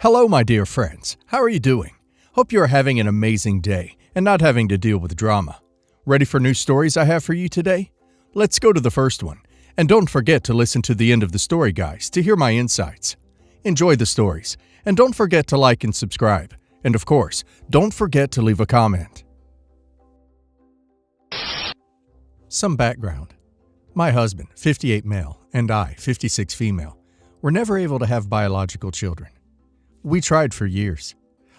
Hello, my dear friends. How are you doing? Hope you are having an amazing day and not having to deal with drama. Ready for new stories I have for you today? Let's go to the first one. And don't forget to listen to the end of the story, guys, to hear my insights. Enjoy the stories. And don't forget to like and subscribe. And of course, don't forget to leave a comment. Some background. My husband, 58 male, and I, 56 female, were never able to have biological children. We tried for years.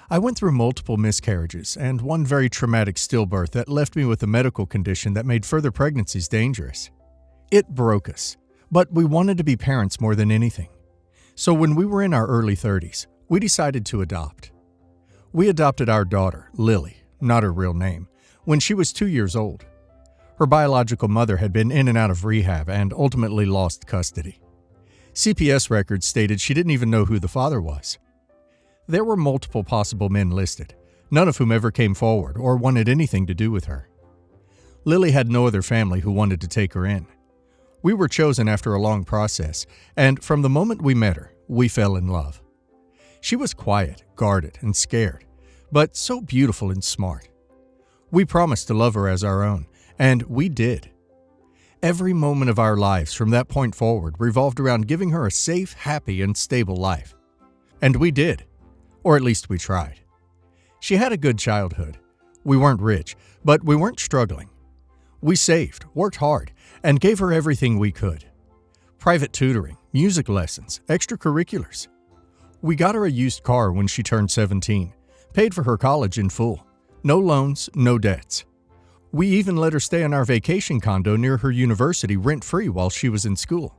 I went through multiple miscarriages and one very traumatic stillbirth that left me with a medical condition that made further pregnancies dangerous. It broke us, but we wanted to be parents more than anything. So when we were in our early 30s, we decided to adopt. We adopted our daughter, Lily, not her real name, when she was 2 years old. Her biological mother had been in and out of rehab and ultimately lost custody. CPS records stated she didn't even know who the father was. There were multiple possible men listed, none of whom ever came forward or wanted anything to do with her. Lily had no other family who wanted to take her in. We were chosen after a long process, and from the moment we met her, we fell in love. She was quiet, guarded, and scared, but so beautiful and smart. We promised to love her as our own, and we did. Every moment of our lives from that point forward revolved around giving her a safe, happy, and stable life. And we did. Or at least we tried. She had a good childhood. We weren't rich, but we weren't struggling. We saved, worked hard, and gave her everything we could. Private tutoring, music lessons, extracurriculars. We got her a used car when she turned 17, paid for her college in full. No loans, no debts. We even let her stay in our vacation condo near her university rent-free while she was in school.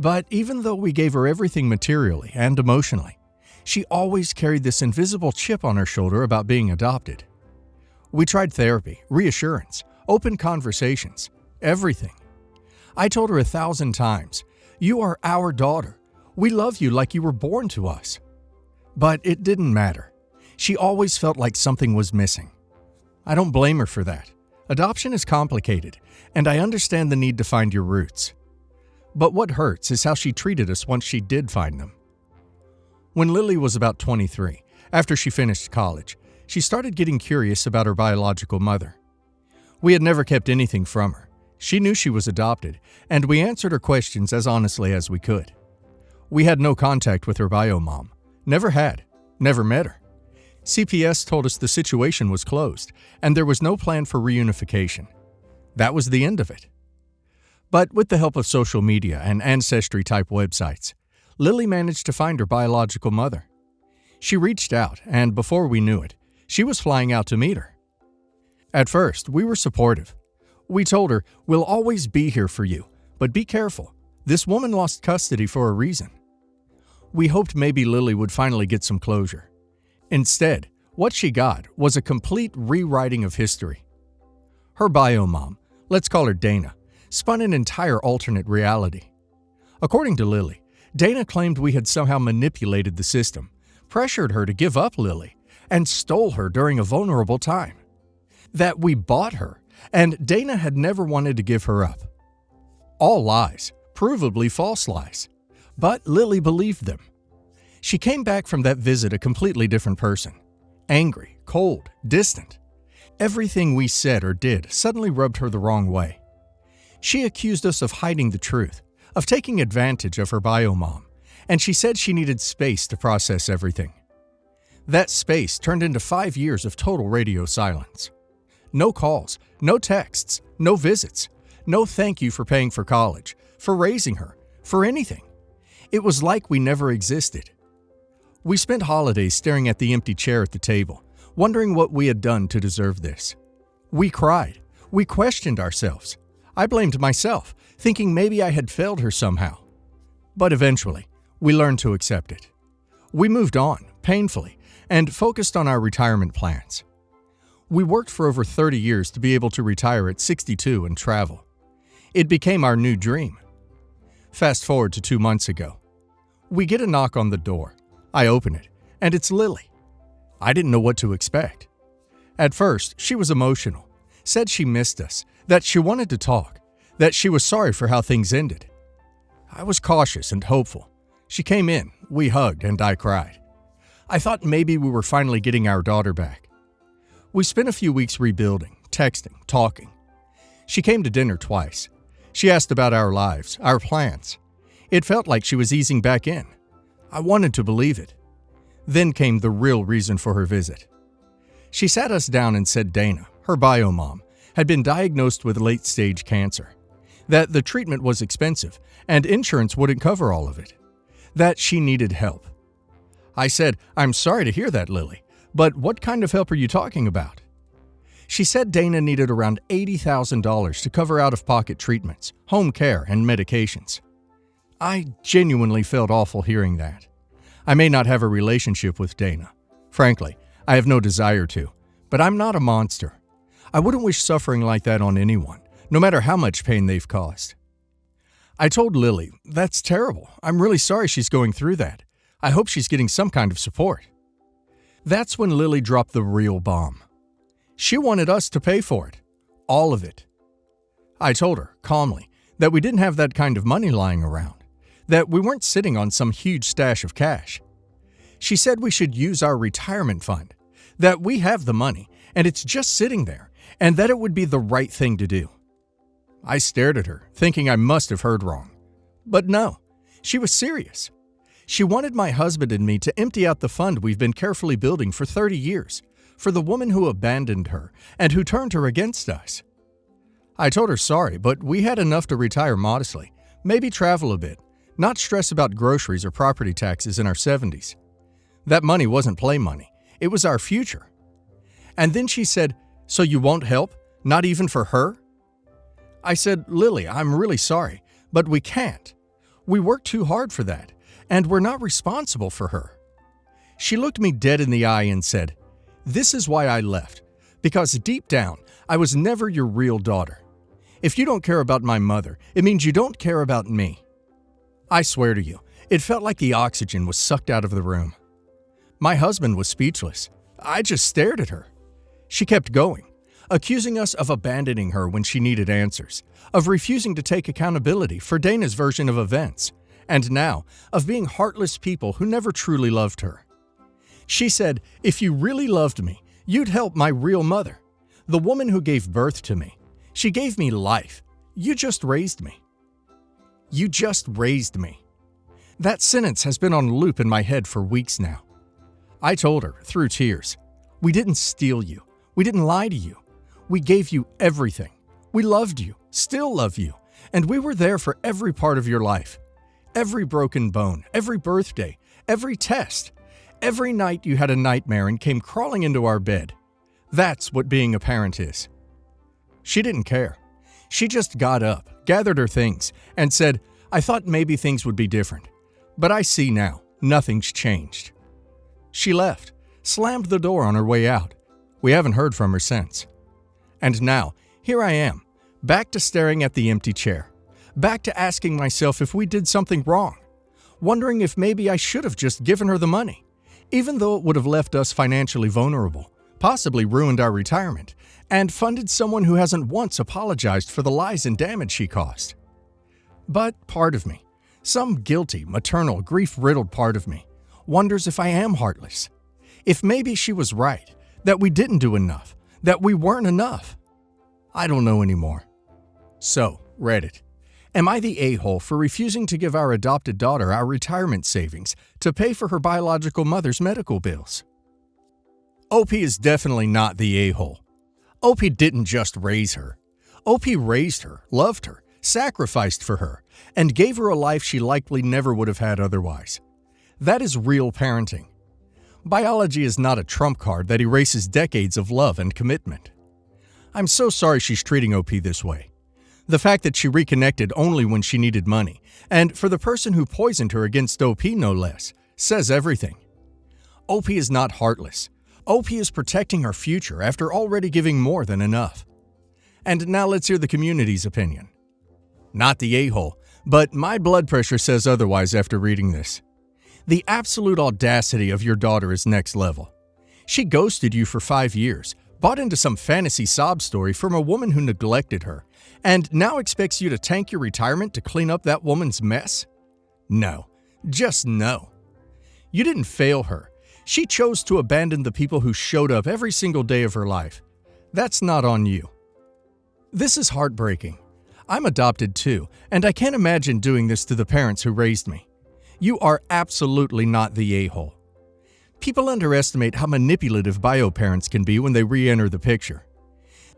But even though we gave her everything materially and emotionally, she always carried this invisible chip on her shoulder about being adopted. We tried therapy, reassurance, open conversations, everything. I told her 1,000 times, "You are our daughter. We love you like you were born to us." But it didn't matter. She always felt like something was missing. I don't blame her for that. Adoption is complicated, and I understand the need to find your roots. But what hurts is how she treated us once she did find them. When Lily was about 23, after she finished college, she started getting curious about her biological mother. We had never kept anything from her. She knew she was adopted, and we answered her questions as honestly as we could. We had no contact with her bio mom. Never had. Never met her. CPS told us the situation was closed, and there was no plan for reunification. That was the end of it. But with the help of social media and ancestry-type websites, Lily managed to find her biological mother. She reached out, and before we knew it, she was flying out to meet her. At first, we were supportive. We told her, "We'll always be here for you, but be careful. This woman lost custody for a reason." We hoped maybe Lily would finally get some closure. Instead, what she got was a complete rewriting of history. Her bio mom, let's call her Dana, spun an entire alternate reality. According to Lily, Dana claimed we had somehow manipulated the system, pressured her to give up Lily, and stole her during a vulnerable time. That we bought her, and Dana had never wanted to give her up. All lies, provably false lies. But Lily believed them. She came back from that visit a completely different person. Angry, cold, distant. Everything we said or did suddenly rubbed her the wrong way. She accused us of hiding the truth, of taking advantage of her bio mom, and she said she needed space to process everything. That space turned into 5 years of total radio silence. No calls, no texts, no visits, no thank you for paying for college, for raising her, for anything. It was like we never existed. We spent holidays staring at the empty chair at the table, wondering what we had done to deserve this. We cried. We questioned ourselves. I blamed myself, thinking maybe I had failed her somehow. But eventually, we learned to accept it. We moved on, painfully, and focused on our retirement plans. We worked for over 30 years to be able to retire at 62 and travel. It became our new dream. Fast forward to 2 months ago. We get a knock on the door. I open it, and it's Lily. I didn't know what to expect. At first, she was emotional, said she missed us, that she wanted to talk, that she was sorry for how things ended. I was cautious and hopeful. She came in, we hugged, and I cried. I thought maybe we were finally getting our daughter back. We spent a few weeks rebuilding, texting, talking. She came to dinner twice. She asked about our lives, our plans. It felt like she was easing back in. I wanted to believe it. Then came the real reason for her visit. She sat us down and said Dana, her bio mom, had been diagnosed with late-stage cancer, that the treatment was expensive and insurance wouldn't cover all of it, that she needed help. I said, "I'm sorry to hear that, Lily, but what kind of help are you talking about?" She said Dana needed around $80,000 to cover out-of-pocket treatments, home care, and medications. I genuinely felt awful hearing that. I may not have a relationship with Dana. Frankly, I have no desire to, but I'm not a monster. I wouldn't wish suffering like that on anyone, no matter how much pain they've caused. I told Lily, "That's terrible. I'm really sorry she's going through that. I hope she's getting some kind of support." That's when Lily dropped the real bomb. She wanted us to pay for it. All of it. I told her, calmly, that we didn't have that kind of money lying around, that we weren't sitting on some huge stash of cash. She said we should use our retirement fund, that we have the money and it's just sitting there, and that it would be the right thing to do. I stared at her, thinking I must have heard wrong. But no, she was serious. She wanted my husband and me to empty out the fund we've been carefully building for 30 years, for the woman who abandoned her and who turned her against us. I told her sorry, but we had enough to retire modestly, maybe travel a bit, not stress about groceries or property taxes in our 70s. That money wasn't play money. It was our future. And then she said, "So you won't help? Not even for her?" I said, "Lily, I'm really sorry, but we can't. We worked too hard for that, and we're not responsible for her." She looked me dead in the eye and said, "This is why I left, because deep down, I was never your real daughter. If you don't care about my mother, it means you don't care about me." I swear to you, it felt like the oxygen was sucked out of the room. My husband was speechless. I just stared at her. She kept going, accusing us of abandoning her when she needed answers, of refusing to take accountability for Dana's version of events, and now of being heartless people who never truly loved her. She said, "If you really loved me, you'd help my real mother, the woman who gave birth to me. She gave me life. You just raised me. You just raised me." That sentence has been on loop in my head for weeks now. I told her, through tears, "We didn't steal you. We didn't lie to you. We gave you everything. We loved you, still love you, and we were there for every part of your life. Every broken bone, every birthday, every test, every night you had a nightmare and came crawling into our bed. That's what being a parent is." She didn't care. She just got up, gathered her things, and said, "I thought maybe things would be different. But I see now, nothing's changed." She left, slammed the door on her way out. We haven't heard from her since. And now, here I am, back to staring at the empty chair, back to asking myself if we did something wrong, wondering if maybe I should have just given her the money, even though it would have left us financially vulnerable, possibly ruined our retirement, and funded someone who hasn't once apologized for the lies and damage she caused. But part of me, some guilty, maternal, grief-riddled part of me, wonders if I am heartless. If maybe she was right, that we didn't do enough, that we weren't enough. I don't know anymore. So, Reddit, am I the a-hole for refusing to give our adopted daughter our retirement savings to pay for her biological mother's medical bills? OP is definitely not the a-hole. OP didn't just raise her. OP raised her, loved her, sacrificed for her, and gave her a life she likely never would have had otherwise. That is real parenting. Biology is not a trump card that erases decades of love and commitment. I'm so sorry she's treating OP this way. The fact that she reconnected only when she needed money, and for the person who poisoned her against OP no less, says everything. OP is not heartless. OP is protecting her future after already giving more than enough. And now let's hear the community's opinion. Not the a-hole, but my blood pressure says otherwise after reading this. The absolute audacity of your daughter is next level. She ghosted you for 5 years, bought into some fantasy sob story from a woman who neglected her, and now expects you to tank your retirement to clean up that woman's mess? No, just no. You didn't fail her. She chose to abandon the people who showed up every single day of her life. That's not on you. This is heartbreaking. I'm adopted too, and I can't imagine doing this to the parents who raised me. You are absolutely not the a-hole. People underestimate how manipulative bio parents can be when they re-enter the picture.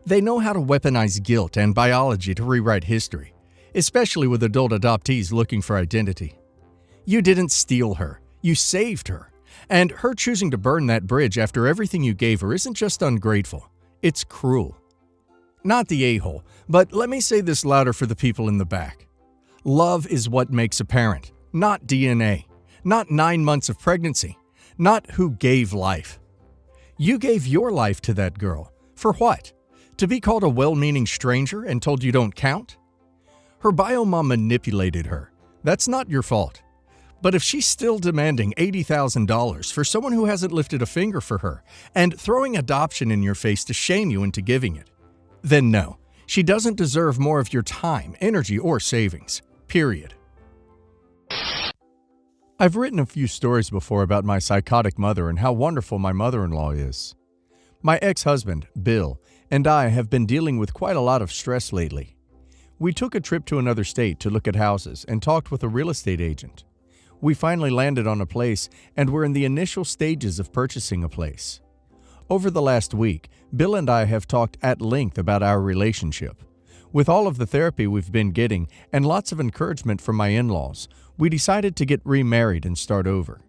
They know how to weaponize guilt and biology to rewrite history, especially with adult adoptees looking for identity. You didn't steal her, you saved her. And her choosing to burn that bridge after everything you gave her isn't just ungrateful, it's cruel. Not the a-hole, but let me say this louder for the people in the back. Love is what makes a parent, not DNA, not 9 months of pregnancy, not who gave life. You gave your life to that girl. For what? To be called a well-meaning stranger and told you don't count? Her bio mom manipulated her. That's not your fault. But if she's still demanding $80,000 for someone who hasn't lifted a finger for her and throwing adoption in your face to shame you into giving it, then no, she doesn't deserve more of your time, energy, or savings. Period. I've written a few stories before about my psychotic mother and how wonderful my mother-in-law is. My ex-husband, Bill, and I have been dealing with quite a lot of stress lately. We took a trip to another state to look at houses and talked with a real estate agent. We finally landed on a place and we're in the initial stages of purchasing a place. Over the last week, Bill and I have talked at length about our relationship. With all of the therapy we've been getting and lots of encouragement from my in-laws, we decided to get remarried and start over.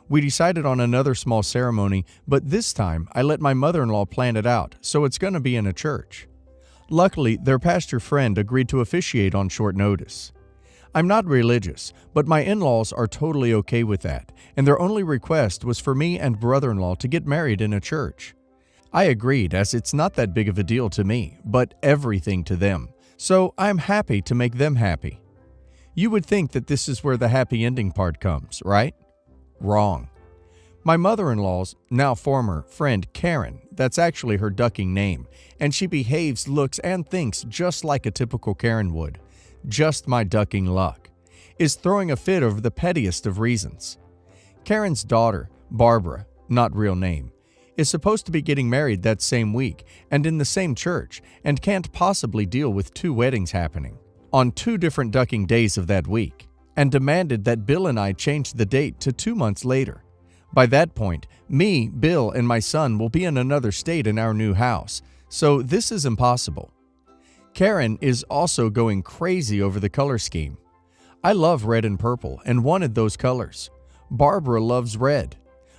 We decided on another small ceremony, but this time I let my mother-in-law plan it out, so it's going to be in a church. Luckily, their pastor friend agreed to officiate on short notice. I'm not religious, but my in-laws are totally okay with that, and their only request was for me and brother-in-law to get married in a church. I agreed, as it's not that big of a deal to me, but everything to them, so I'm happy to make them happy. You would think that this is where the happy ending part comes, right? Wrong. My mother-in-law's, now former, friend Karen, that's actually her ducking name, and she behaves, looks, and thinks just like a typical Karen would. Just my ducking luck, is throwing a fit over the pettiest of reasons. Karen's daughter, Barbara, not real name, is supposed to be getting married that same week and in the same church and can't possibly deal with 2 weddings happening on 2 different ducking days of that week, and demanded that Bill and I change the date to 2 months later. By that point, me, Bill, and my son will be in another state in our new house, so this is impossible. Karen is also going crazy over the color scheme. I love red and purple and wanted those colors. Barbara loves red.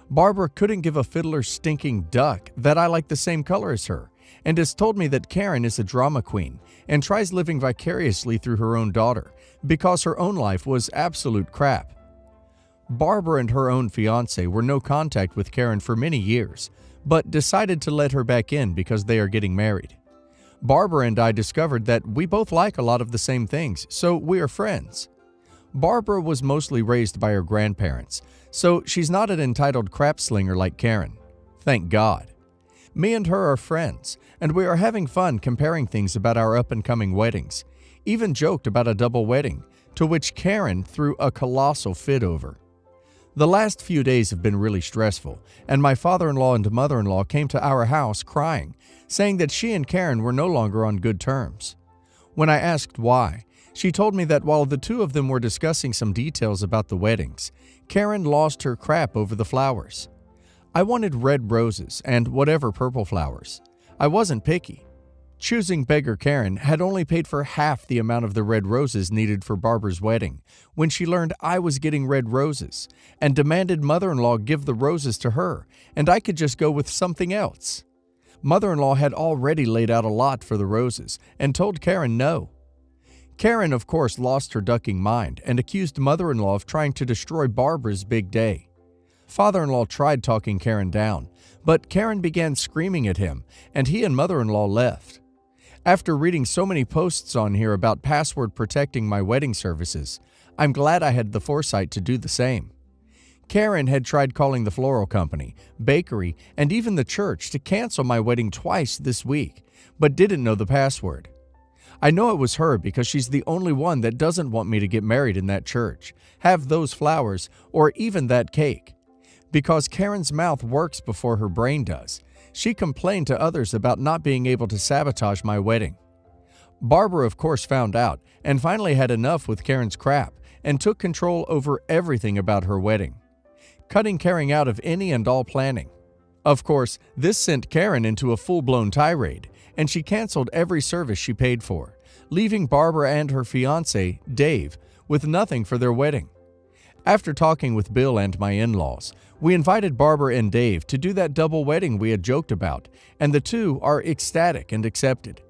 Barbara couldn't give a fiddler's stinking duck that I like the same color as her, and has told me that Karen is a drama queen and tries living vicariously through her own daughter because her own life was absolute crap. Barbara and her own fiancé were no contact with Karen for many years, but decided to let her back in because they are getting married. Barbara and I discovered that we both like a lot of the same things, so we are friends. Barbara was mostly raised by her grandparents, so she's not an entitled crap slinger like Karen. Thank God. Me and her are friends, and we are having fun comparing things about our up-and-coming weddings. Even joked about a double wedding, to which Karen threw a colossal fit over. The last few days have been really stressful, and my father-in-law and mother-in-law came to our house crying, saying that she and Karen were no longer on good terms. When I asked why, she told me that while the 2 of them were discussing some details about the weddings, Karen lost her crap over the flowers. I wanted red roses and whatever purple flowers. I wasn't picky. Choosing beggar Karen had only paid for half the amount of the red roses needed for Barbara's wedding when she learned I was getting red roses and demanded mother-in-law give the roses to her and I could just go with something else. Mother-in-law had already laid out a lot for the roses and told Karen no. Karen, of course, lost her ducking mind and accused mother-in-law of trying to destroy Barbara's big day. Father-in-law tried talking Karen down, but Karen began screaming at him, and he and mother-in-law left. After reading so many posts on here about password protecting my wedding services, I'm glad I had the foresight to do the same. Karen had tried calling the floral company, bakery, and even the church to cancel my wedding twice this week, but didn't know the password. I know it was her because she's the only one that doesn't want me to get married in that church, have those flowers, or even that cake. Because Karen's mouth works before her brain does, she complained to others about not being able to sabotage my wedding. Barbara, of course, found out and finally had enough with Karen's crap and took control over everything about her wedding, cutting Karen out of any and all planning. Of course, this sent Karen into a full-blown tirade, and she canceled every service she paid for, leaving Barbara and her fiancé, Dave, with nothing for their wedding. After talking with Bill and my in-laws, we invited Barbara and Dave to do that double wedding we had joked about, and the two are ecstatic and accepted.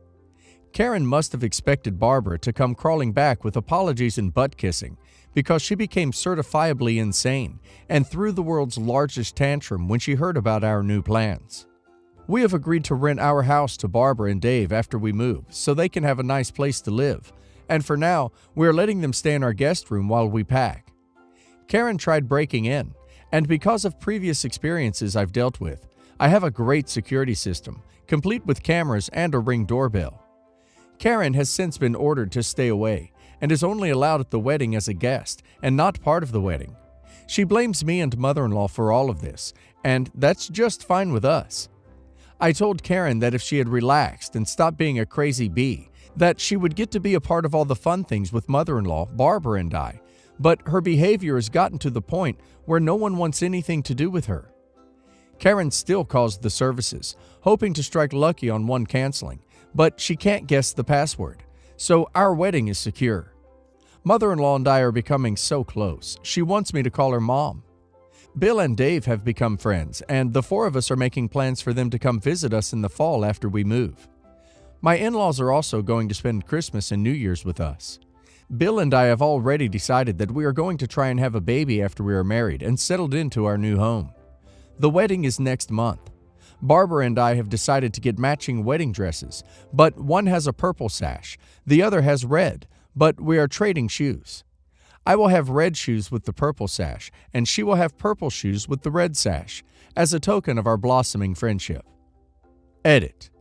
Karen must have expected Barbara to come crawling back with apologies and butt-kissing because she became certifiably insane and threw the world's largest tantrum when she heard about our new plans. We have agreed to rent our house to Barbara and Dave after we move so they can have a nice place to live, and for now, we are letting them stay in our guest room while we pack. Karen tried breaking in, and because of previous experiences I've dealt with, I have a great security system, complete with cameras and a Ring doorbell. Karen has since been ordered to stay away and is only allowed at the wedding as a guest and not part of the wedding. She blames me and mother-in-law for all of this, and that's just fine with us. I told Karen that if she had relaxed and stopped being a crazy bee, that she would get to be a part of all the fun things with mother-in-law, Barbara, and I, but her behavior has gotten to the point where no one wants anything to do with her. Karen still calls the services, hoping to strike lucky on one canceling, but she can't guess the password, so our wedding is secure. Mother-in-law and I are becoming so close, she wants me to call her mom. Bill and Dave have become friends, and the four of us are making plans for them to come visit us in the fall after we move. My in-laws are also going to spend Christmas and New Year's with us. Bill and I have already decided that we are going to try and have a baby after we are married and settled into our new home. The wedding is next month. Barbara and I have decided to get matching wedding dresses, but one has a purple sash, the other has red, but we are trading shoes. I will have red shoes with the purple sash, and she will have purple shoes with the red sash, as a token of our blossoming friendship. Edit.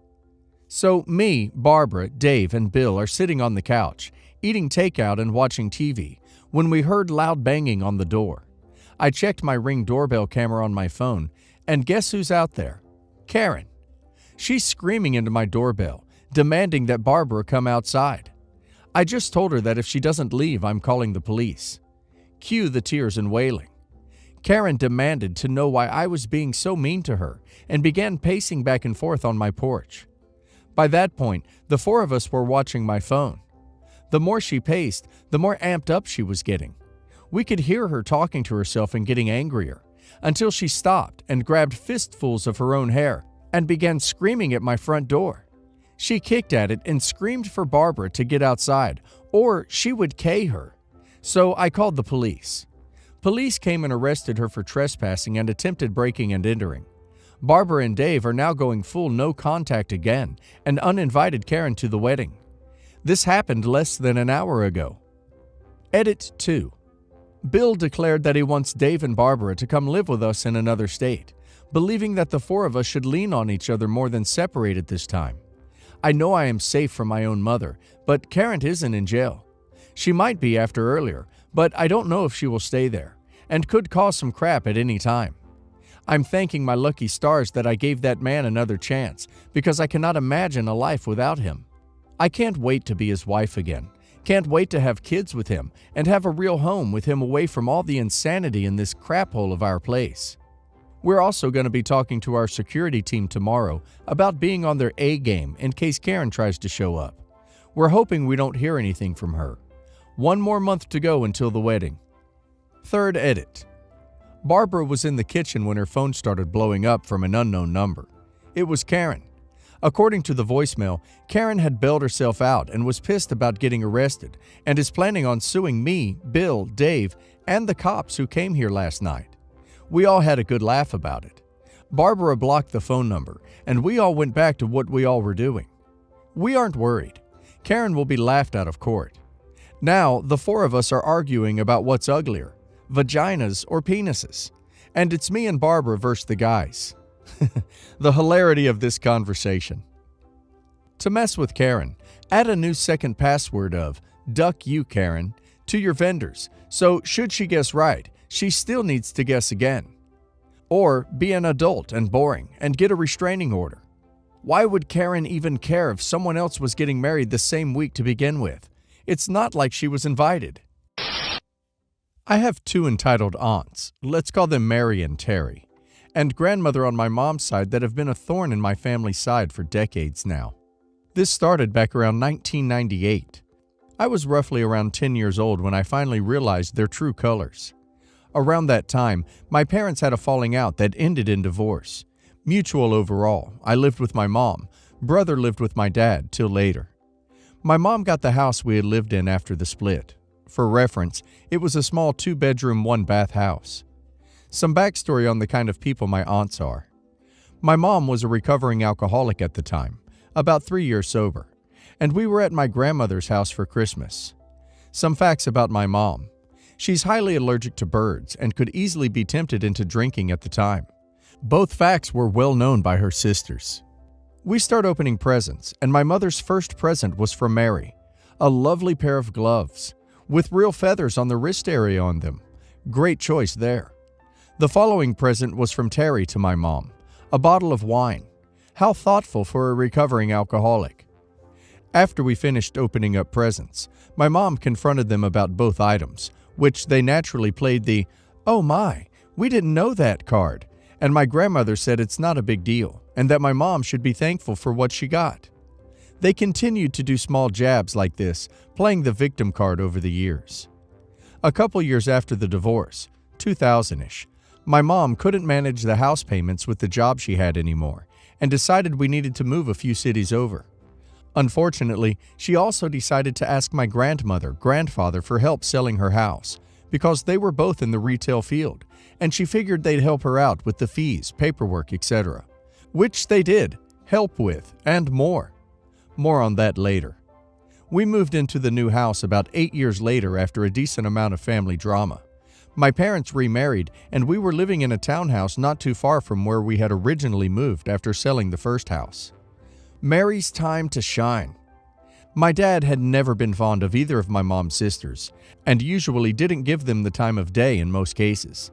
So me, Barbara, Dave, and Bill are sitting on the couch, eating takeout and watching TV, when we heard loud banging on the door. I checked my Ring doorbell camera on my phone, and guess who's out there? Karen. She's screaming into my doorbell, demanding that Barbara come outside. I just told her that if she doesn't leave, I'm calling the police. Cue the tears and wailing. Karen demanded to know why I was being so mean to her and began pacing back and forth on my porch. By that point, the four of us were watching my phone. The more she paced, the more amped up she was getting. We could hear her talking to herself and getting angrier, until she stopped and grabbed fistfuls of her own hair and began screaming at my front door. She kicked at it and screamed for Barbara to get outside, or she would K her. So I called the police. Police came and arrested her for trespassing and attempted breaking and entering. Barbara and Dave are now going full no contact again and uninvited Karen to the wedding. This happened less than an hour ago. Edit 2. Bill declared that he wants Dave and Barbara to come live with us in another state, believing that the four of us should lean on each other more than separate at this time. I know I am safe from my own mother, but Karen isn't in jail. She might be after earlier, but I don't know if she will stay there, and could cause some crap at any time. I'm thanking my lucky stars that I gave that man another chance, because I cannot imagine a life without him. I can't wait to be his wife again. Can't wait to have kids with him and have a real home with him away from all the insanity in this crap hole of our place. We're also going to be talking to our security team tomorrow about being on their A game in case Karen tries to show up. We're hoping we don't hear anything from her. 1 more month to go until the wedding. Third edit. Barbara was in the kitchen when her phone started blowing up from an unknown number. It was Karen. According to the voicemail, Karen had bailed herself out and was pissed about getting arrested and is planning on suing me, Bill, Dave, and the cops who came here last night. We all had a good laugh about it. Barbara blocked the phone number, and we all went back to what we all were doing. We aren't worried. Karen will be laughed out of court. Now, the four of us are arguing about what's uglier, vaginas or penises, and it's me and Barbara versus the guys. The hilarity of this conversation. To mess with Karen, add a new second password of "Duck you, Karen" to your vendors, so should she guess right, she still needs to guess again. Or be an adult and boring and get a restraining order. Why would Karen even care if someone else was getting married the same week to begin with? It's not like she was invited. I have two entitled aunts, let's call them Mary and Terry, and grandmother on my mom's side that have been a thorn in my family's side for decades now. This started back around 1998. I was roughly around 10 years old when I finally realized their true colors. Around that time, my parents had a falling out that ended in divorce. Mutual overall. I lived with my mom. Brother lived with my dad till later. My mom got the house we had lived in after the split. For reference, it was a small 2-bedroom, 1-bath house. Some backstory on the kind of people my aunts are. My mom was a recovering alcoholic at the time, about 3 years sober, and we were at my grandmother's house for Christmas. Some facts about my mom. She's highly allergic to birds and could easily be tempted into drinking at the time. Both facts were well known by her sisters. We start opening presents, and my mother's first present was from Mary, a lovely pair of gloves, with real feathers on the wrist area on them. Great choice there. The following present was from Terry to my mom, a bottle of wine. How thoughtful for a recovering alcoholic. After we finished opening up presents, my mom confronted them about both items, which they naturally played the, "Oh my, we didn't know that" card. And my grandmother said it's not a big deal, and that my mom should be thankful for what she got. They continued to do small jabs like this, playing the victim card over the years. A couple years after the divorce, 2000-ish, my mom couldn't manage the house payments with the job she had anymore, and decided we needed to move a few cities over. Unfortunately, she also decided to ask my grandfather for help selling her house, because they were both in the retail field, and she figured they'd help her out with the fees, paperwork, etc. Which they did, help with, and more. More on that later. We moved into the new house about 8 years later after a decent amount of family drama. My parents remarried, and we were living in a townhouse not too far from where we had originally moved after selling the first house. Mary's time to shine. My dad had never been fond of either of my mom's sisters, and usually didn't give them the time of day in most cases.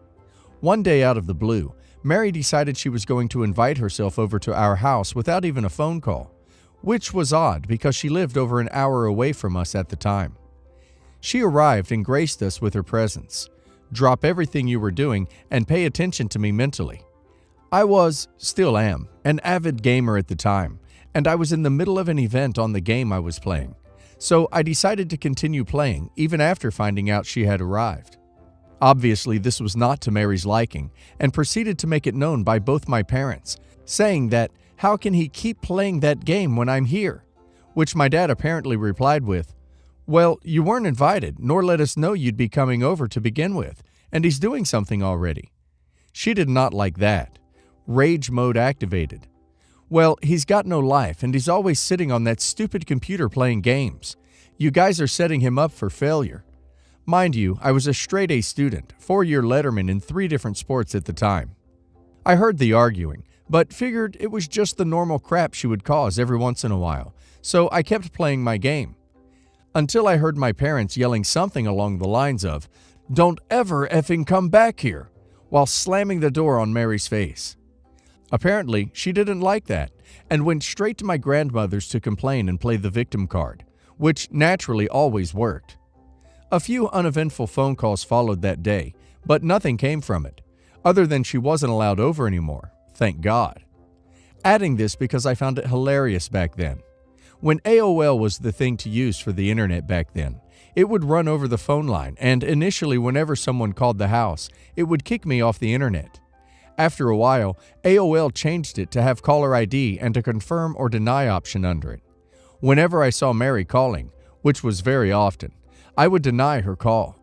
One day out of the blue, Mary decided she was going to invite herself over to our house without even a phone call, which was odd because she lived over an hour away from us at the time. She arrived and graced us with her presence. Drop everything you were doing and pay attention to me mentally. I was, still am, an avid gamer at the time, and I was in the middle of an event on the game I was playing, so I decided to continue playing even after finding out she had arrived. Obviously, this was not to Mary's liking, and proceeded to make it known by both my parents, saying that, "How can he keep playing that game when I'm here?" Which my dad apparently replied with, "Well, you weren't invited, nor let us know you'd be coming over to begin with, and he's doing something already." She did not like that. Rage mode activated. "Well, he's got no life, and he's always sitting on that stupid computer playing games. You guys are setting him up for failure." Mind you, I was a straight-A student, 4-year letterman in 3 different sports at the time. I heard the arguing, but figured it was just the normal crap she would cause every once in a while, so I kept playing my game. Until I heard my parents yelling something along the lines of, "Don't ever effing come back here," while slamming the door on Mary's face. Apparently, she didn't like that, and went straight to my grandmother's to complain and play the victim card, which naturally always worked. A few uneventful phone calls followed that day, but nothing came from it, other than she wasn't allowed over anymore, thank God. Adding this because I found it hilarious back then. When AOL was the thing to use for the internet back then, it would run over the phone line, and initially whenever someone called the house, it would kick me off the internet. After a while, AOL changed it to have caller ID and a confirm or deny option under it. Whenever I saw Mary calling, which was very often, I would deny her call.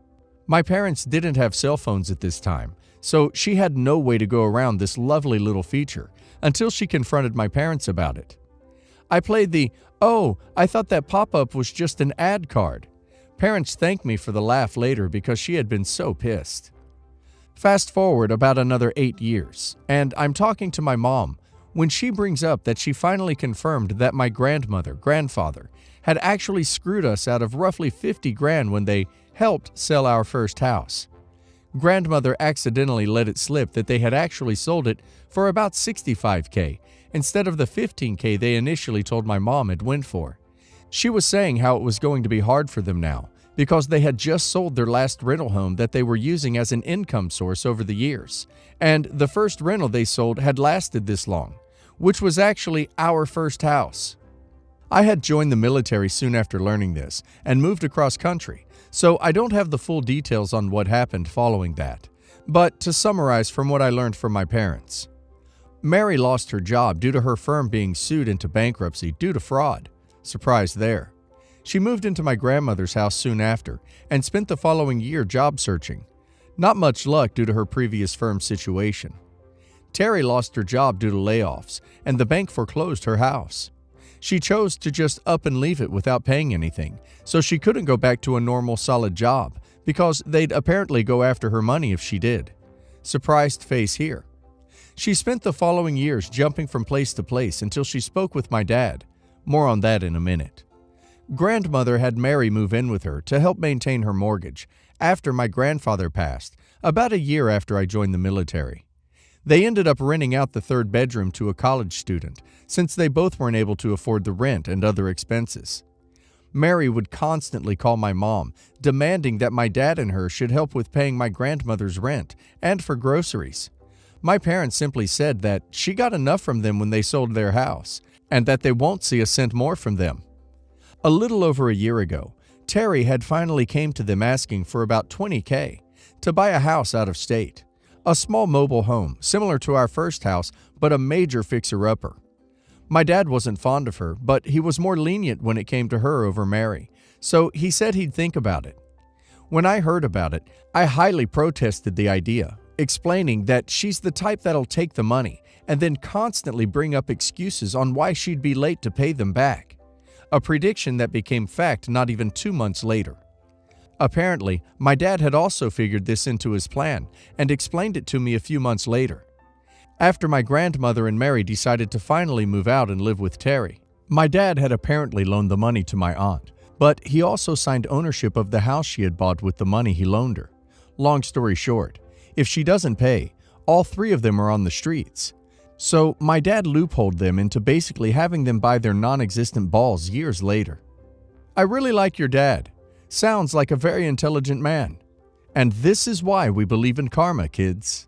My parents didn't have cell phones at this time, so she had no way to go around this lovely little feature until she confronted my parents about it. I played the, "Oh, I thought that pop-up was just an ad card." Parents thanked me for the laugh later because she had been so pissed. Fast forward about another 8 years, and I'm talking to my mom when she brings up that she finally confirmed that my grandfather, had actually screwed us out of roughly 50 grand when they helped sell our first house. Grandmother accidentally let it slip that they had actually sold it for about $65K instead of the $15K they initially told my mom it went for. She was saying how it was going to be hard for them now because they had just sold their last rental home that they were using as an income source over the years, and the first rental they sold had lasted this long, which was actually our first house. I had joined the military soon after learning this and moved across country, so I don't have the full details on what happened following that. But to summarize from what I learned from my parents, Mary lost her job due to her firm being sued into bankruptcy due to fraud. Surprise there. She moved into my grandmother's house soon after and spent the following year job searching. Not much luck due to her previous firm's situation. Terry lost her job due to layoffs, and the bank foreclosed her house. She chose to just up and leave it without paying anything, so she couldn't go back to a normal solid job because they'd apparently go after her money if she did. Surprised face here. She spent the following years jumping from place to place until she spoke with my dad. More on that in a minute. Grandmother had Mary move in with her to help maintain her mortgage after my grandfather passed, about a year after I joined the military. They ended up renting out the third bedroom to a college student since they both weren't able to afford the rent and other expenses. Mary would constantly call my mom, demanding that my dad and her should help with paying my grandmother's rent and for groceries. My parents simply said that she got enough from them when they sold their house and that they won't see a cent more from them. A little over a year ago, Terry had finally came to them asking for about $20K to buy a house out of state. A small mobile home, similar to our first house, but a major fixer-upper. My dad wasn't fond of her, but he was more lenient when it came to her over Mary, so he said he'd think about it. When I heard about it, I highly protested the idea, explaining that she's the type that'll take the money and then constantly bring up excuses on why she'd be late to pay them back. A prediction that became fact not even 2 months later. Apparently, my dad had also figured this into his plan and explained it to me a few months later. After my grandmother and Mary decided to finally move out and live with Terry, my dad had apparently loaned the money to my aunt, but he also signed ownership of the house she had bought with the money he loaned her. Long story short, if she doesn't pay, all three of them are on the streets. So my dad loopholed them into basically having them buy their non-existent balls years later. I really like your dad. Sounds like a very intelligent man. And this is why we believe in karma, kids.